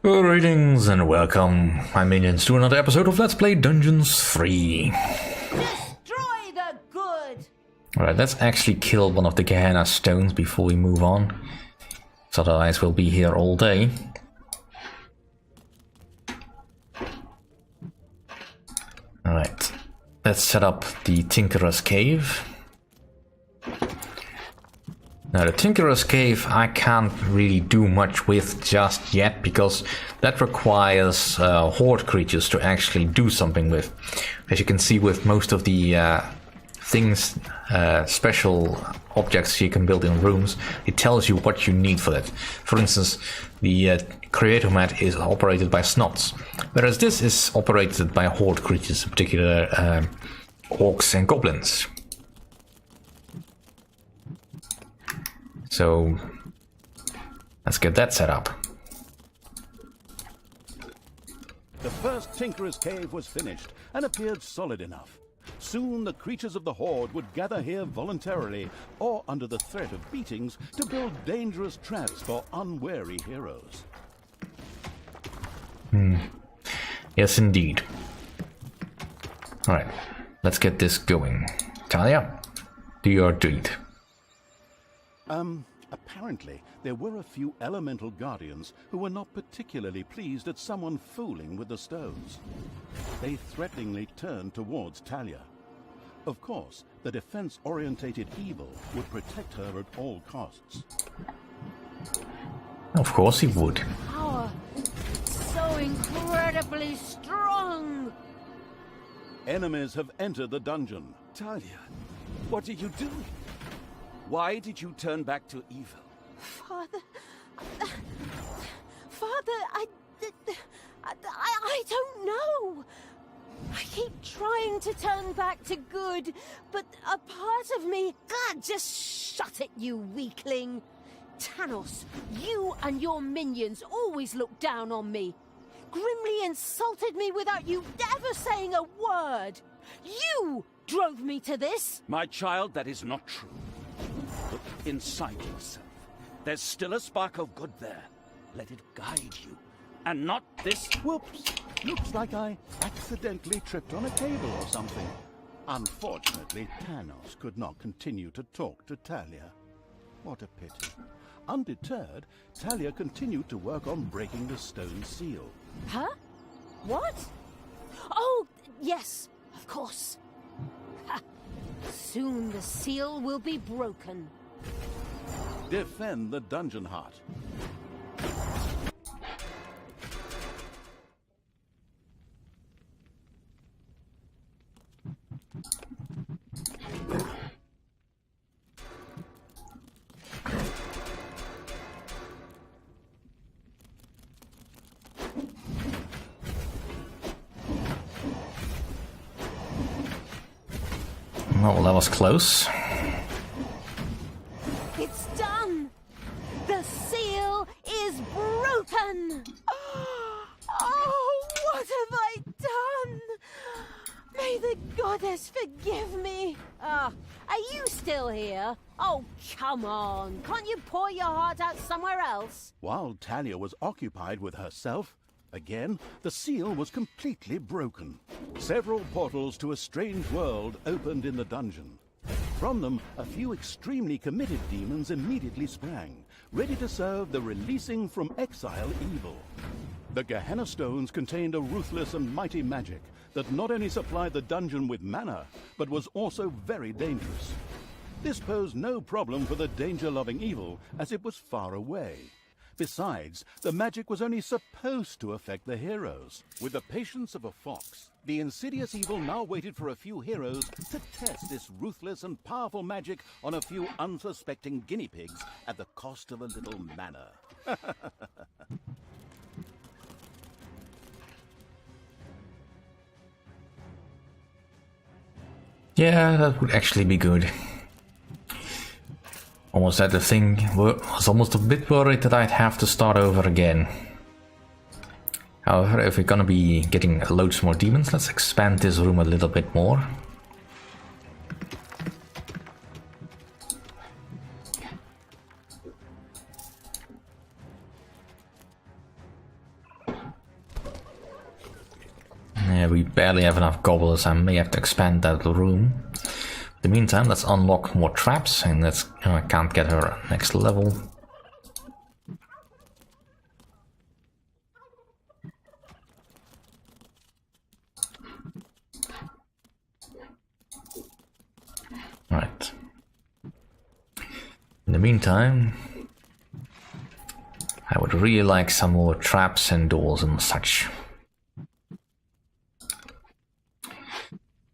Greetings and welcome, my minions, to another episode of Let's Play Dungeons 3. Destroy the good! Alright, let's actually kill one of the Gehenna stones before we move on. So otherwise we'll be here all day. Alright, let's set up the Tinkerer's Cave. Now the Tinkerer's Cave I can't really do much with just yet, because that requires horde creatures to actually do something with. As you can see with most of the special objects you can build in rooms, it tells you what you need for that. For instance, the creator mat is operated by snots, whereas this is operated by horde creatures, in particular orcs and goblins. So let's get that set up. The first Tinkerer's Cave was finished and appeared solid enough. Soon the creatures of the Horde would gather here voluntarily or under the threat of beatings to build dangerous traps for unwary heroes. Yes, indeed. Alright, let's get this going. Talia, do your deed. Apparently, there were a few elemental guardians who were not particularly pleased at someone fooling with the stones. They threateningly turned towards Talia. Of course, the defense-orientated evil would protect her at all costs. Of course he would. Power! So incredibly strong! Enemies have entered the dungeon. Talia, what are you doing? Why did you turn back to evil? Father... I don't know! I keep trying to turn back to good, but a part of me... God, just shut it, you weakling! Tanos, you and your minions always look down on me. Grimly insulted me without you ever saying a word. You drove me to this! My child, that is not true. Look inside yourself. There's still a spark of good there. Let it guide you. And not this... Whoops! Looks like I accidentally tripped on a cable or something. Unfortunately, Tanos could not continue to talk to Talia. What a pity. Undeterred, Talia continued to work on breaking the stone seal. Huh? What? Oh, yes, of course. Ha. Soon the seal will be broken. Defend the dungeon heart. Well, that was close. It's done! The seal is broken! Oh, what have I done? May the goddess forgive me. Are you still here? Oh, come on. Can't you pour your heart out somewhere else? While Talia was occupied with herself, again, the seal was completely broken. Several portals to a strange world opened in the dungeon. From them, a few extremely committed demons immediately sprang, ready to serve the releasing from exile evil. The Gehenna stones contained a ruthless and mighty magic that not only supplied the dungeon with mana, but was also very dangerous. This posed no problem for the danger-loving evil, as it was far away. Besides, the magic was only supposed to affect the heroes. With the patience of a fox, the insidious evil now waited for a few heroes to test this ruthless and powerful magic on a few unsuspecting guinea pigs at the cost of a little mana. Yeah, that would actually be good. Almost had the thing, was almost a bit worried that I'd have to start over again. However, if we're gonna be getting loads more demons, let's expand this room a little bit more. We barely have enough goblins. I may have to expand that room. In the meantime, let's unlock more traps, and let's... I can't get her next level. Right. In the meantime, I would really like some more traps and doors and such.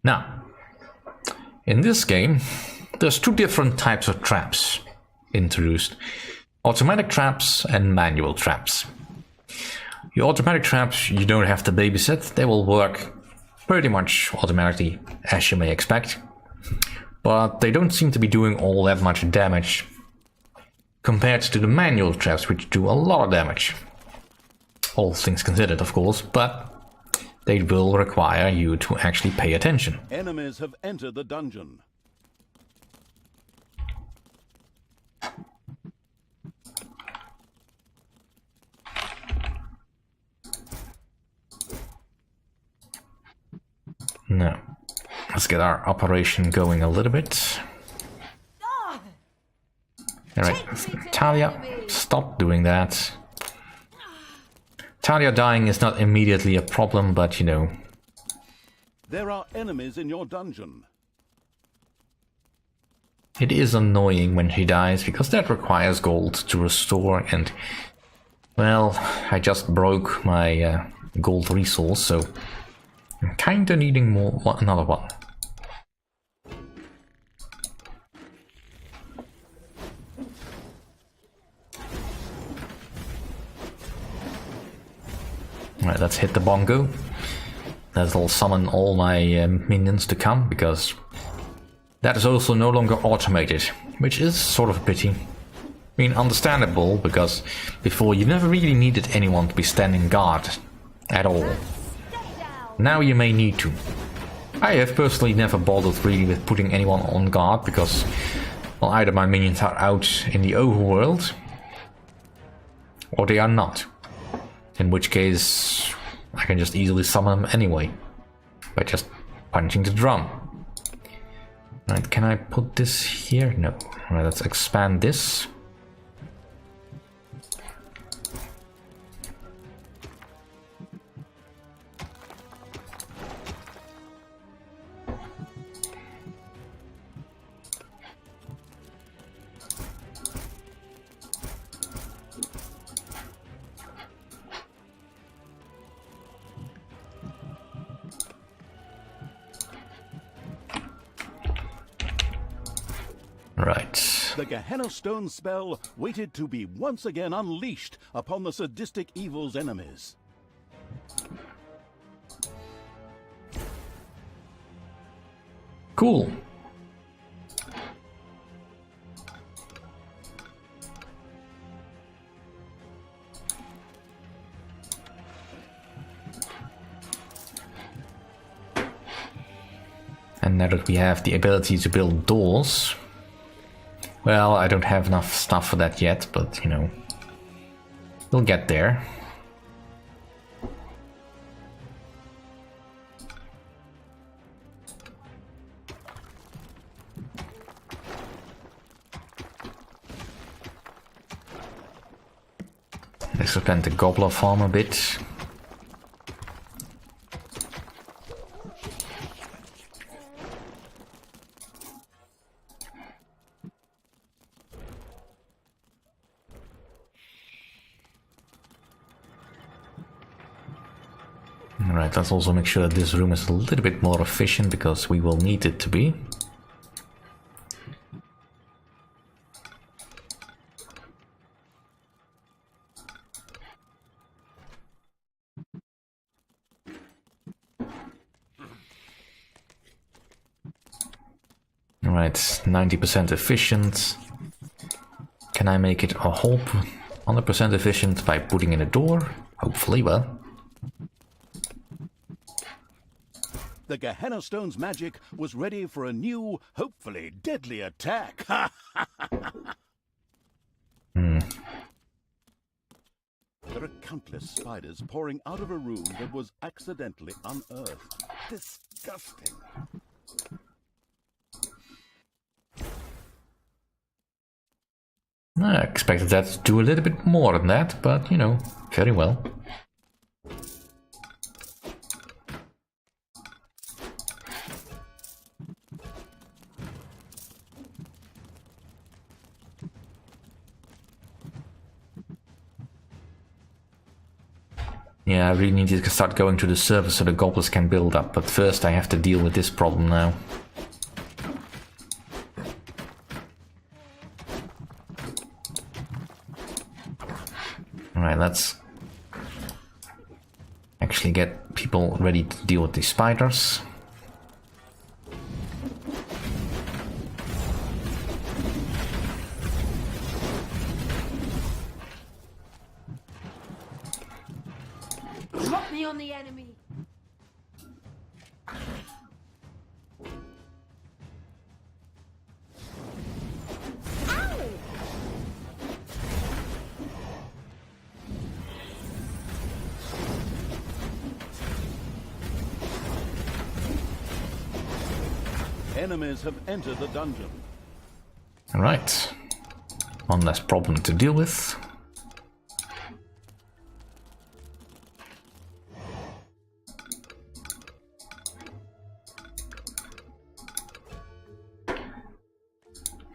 Now, in this game, there's two different types of traps introduced. Automatic traps and manual traps. Your automatic traps, you don't have to babysit. They will work pretty much automatically, as you may expect. But they don't seem to be doing all that much damage compared to the manual traps, which do a lot of damage. All things considered, of course, but they will require you to actually pay attention. Enemies have entered the dungeon. Now, let's get our operation going a little bit. Alright, Talia, stop doing that. Talia dying is not immediately a problem, but you know. There are enemies in your dungeon. It is annoying when she dies, because that requires gold to restore, and... well, I just broke my gold resource, so... I'm kinda needing another one. Alright, let's hit the bongo. That'll summon all my minions to come, because that is also no longer automated, which is sort of a pity. I mean, understandable, because before you never really needed anyone to be standing guard at all. Now you may need to. I have personally never bothered really with putting anyone on guard, because, well, either my minions are out in the overworld, or they are not. In which case, I can just easily summon them anyway, by just punching the drum. Right, can I put this here? No. Right, let's expand this. Right. The Gehenna stone spell waited to be once again unleashed upon the sadistic evil's enemies. Cool. And now that we have the ability to build doors, well, I don't have enough stuff for that yet, but, you know, we'll get there. Let's expand the gobbler farm a bit. Alright, let's also make sure that this room is a little bit more efficient, because we will need it to be. Alright, 90% efficient. Can I make it a whole 100% efficient by putting in a door? Hopefully, well. The Gehenna stone's magic was ready for a new, hopefully deadly attack. There are countless spiders pouring out of a room that was accidentally unearthed. Disgusting. I expected that to do a little bit more than that, but you know, very well. Yeah, I really need to start going to the surface so the goblins can build up, but first I have to deal with this problem now. Alright, let's actually get people ready to deal with these spiders. Drop me on the enemy. Enemies have entered the dungeon. Alright. One less problem to deal with.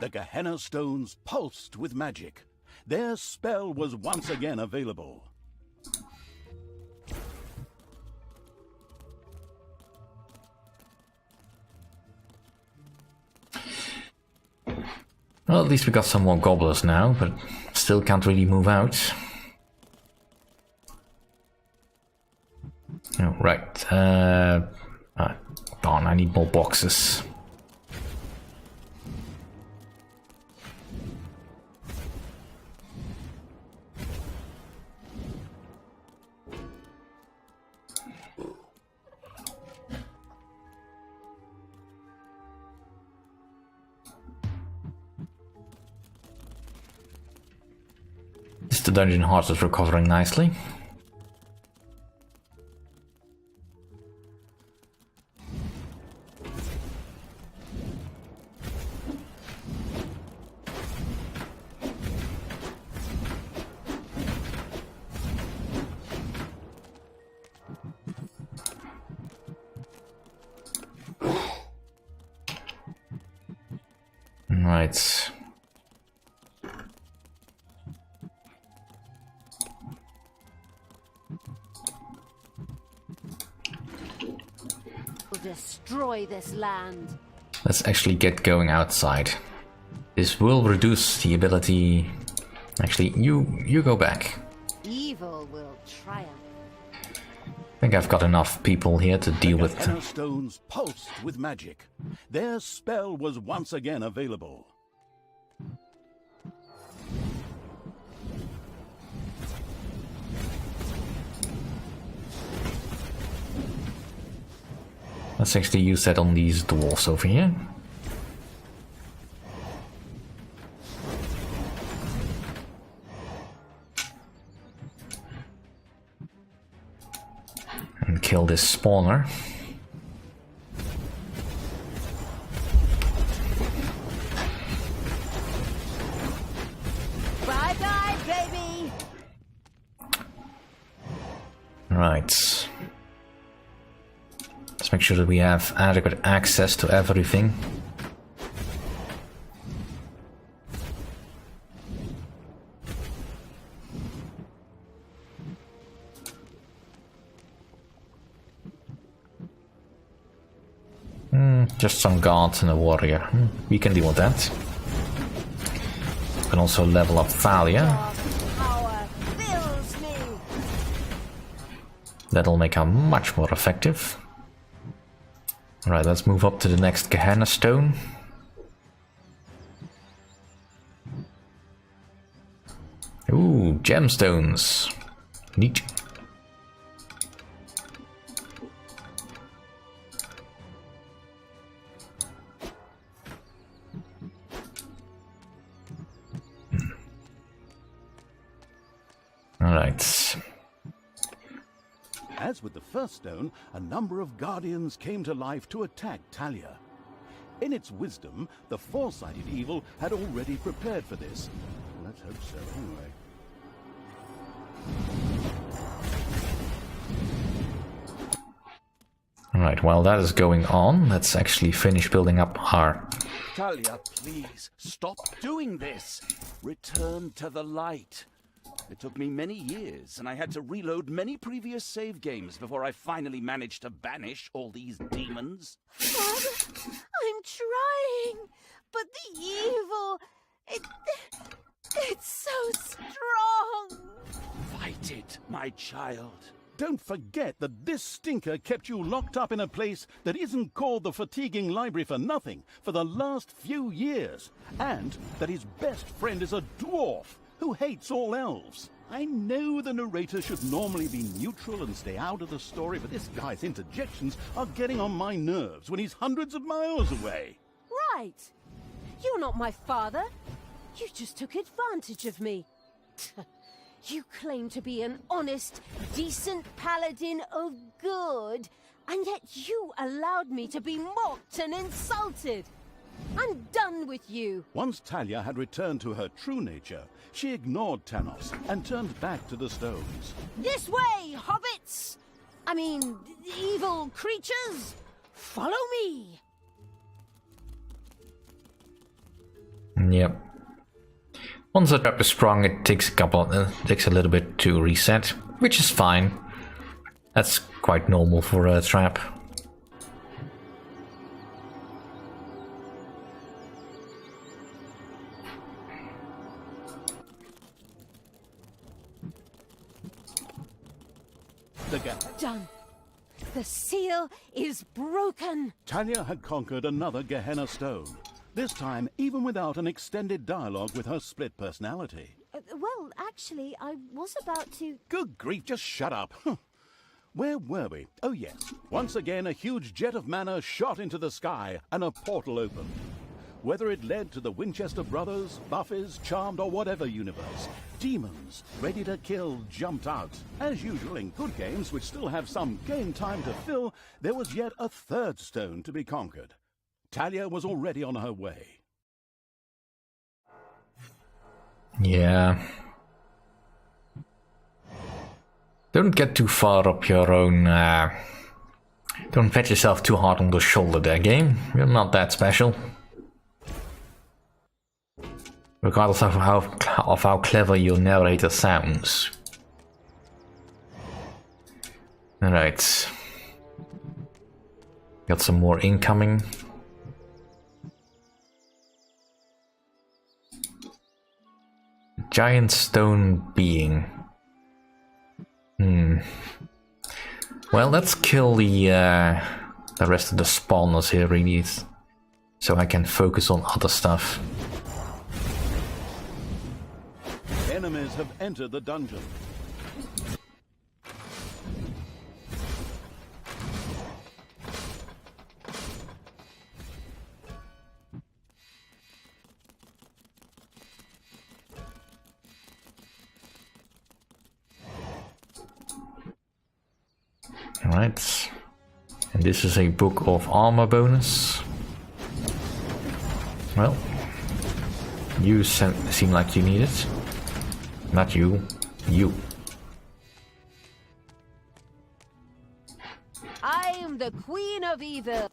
The Gehenna stones pulsed with magic. Their spell was once again available. Well, at least we got some more gobblers now, but still can't really move out. Oh, right. Darn, I need more boxes. The dungeon heart is recovering nicely. Right. Destroy this land. Let's actually get going outside. This will reduce the ability. Actually, you go back. Evil will triumph. I think I've got enough people here to deal with. The Gehenna stones pulsed with magic. Their spell was once again available. Let's actually use that on these dwarfs over here. And kill this spawner. Bye-bye, baby! Right. Let's make sure that we have adequate access to everything. Just some guards and a warrior. We can deal with that. We can also level up Thalia. Power fills me. That'll make her much more effective. Alright, let's move up to the next Gehenna stone. Ooh, gemstones. Neat. Alright. As with the first stone, a number of guardians came to life to attack Talia. In its wisdom, the foresighted evil had already prepared for this. Let's hope so, anyway. Alright, while that is going on, let's actually finish building up our... Talia, please, stop doing this. Return to the light. It took me many years, and I had to reload many previous save games before I finally managed to banish all these demons. Father, I'm trying, but the evil, it's so strong. Fight it, my child. Don't forget that this stinker kept you locked up in a place that isn't called the fatiguing library for nothing for the last few years, and that his best friend is a dwarf who hates all elves. I know the narrator should normally be neutral and stay out of the story, but this guy's interjections are getting on my nerves when he's hundreds of miles away. Right. You're not my father. You just took advantage of me. You claim to be an honest, decent paladin of good, and yet you allowed me to be mocked and insulted. I'm done with you. Once Talia had returned to her true nature, she ignored Tanos and turned back to the stones. This way, hobbits! I mean, evil creatures! Follow me! Yep. Once the trap is sprung, it takes a little bit to reset, which is fine. That's quite normal for a trap. Done. The seal is broken. Talia had conquered another Gehenna stone, this time even without an extended dialogue with her split personality. Well, actually, I was about to... Good grief, just shut up. Where were we? Oh yes, once again a huge jet of mana shot into the sky and a portal opened. Whether it led to the Winchester brothers, Buffies, Charmed or whatever universe, demons ready to kill jumped out. As usual in good games which still have some game time to fill, there was yet a third stone to be conquered. Talia was already on her way. Yeah. Don't get too far up your own... Don't pat yourself too hard on the shoulder there, game. You're not that special. Regardless of how clever your narrator sounds. Alright. Got some more incoming. Giant stone being. Well, let's kill the rest of the spawners here, really, so I can focus on other stuff. Enemies have entered the dungeon. Alright. And this is a book of armor bonus. Well, you seem like you need it. Not you. You. I am the Queen of Evil.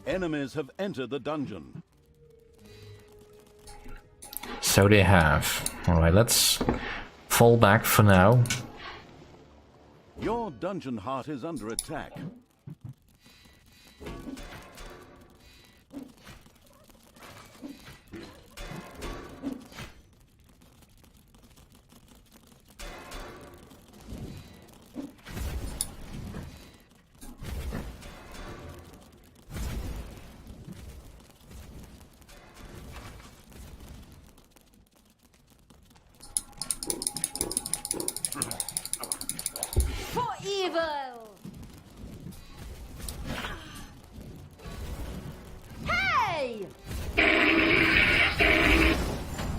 Enemies have entered the dungeon. So they have. Alright, let's fall back for now. Your dungeon heart is under attack. For evil!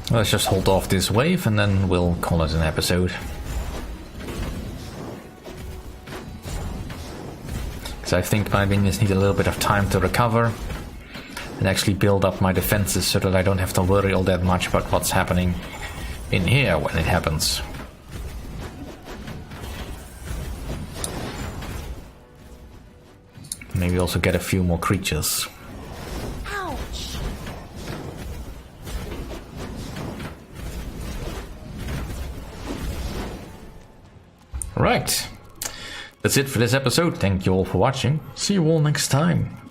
Let's just hold off this wave and then we'll call it an episode. Because I think my minions need a little bit of time to recover and actually build up my defenses so that I don't have to worry all that much about what's happening in here when it happens. Maybe also get a few more creatures. Ouch! Right. That's it for this episode. Thank you all for watching. See you all next time.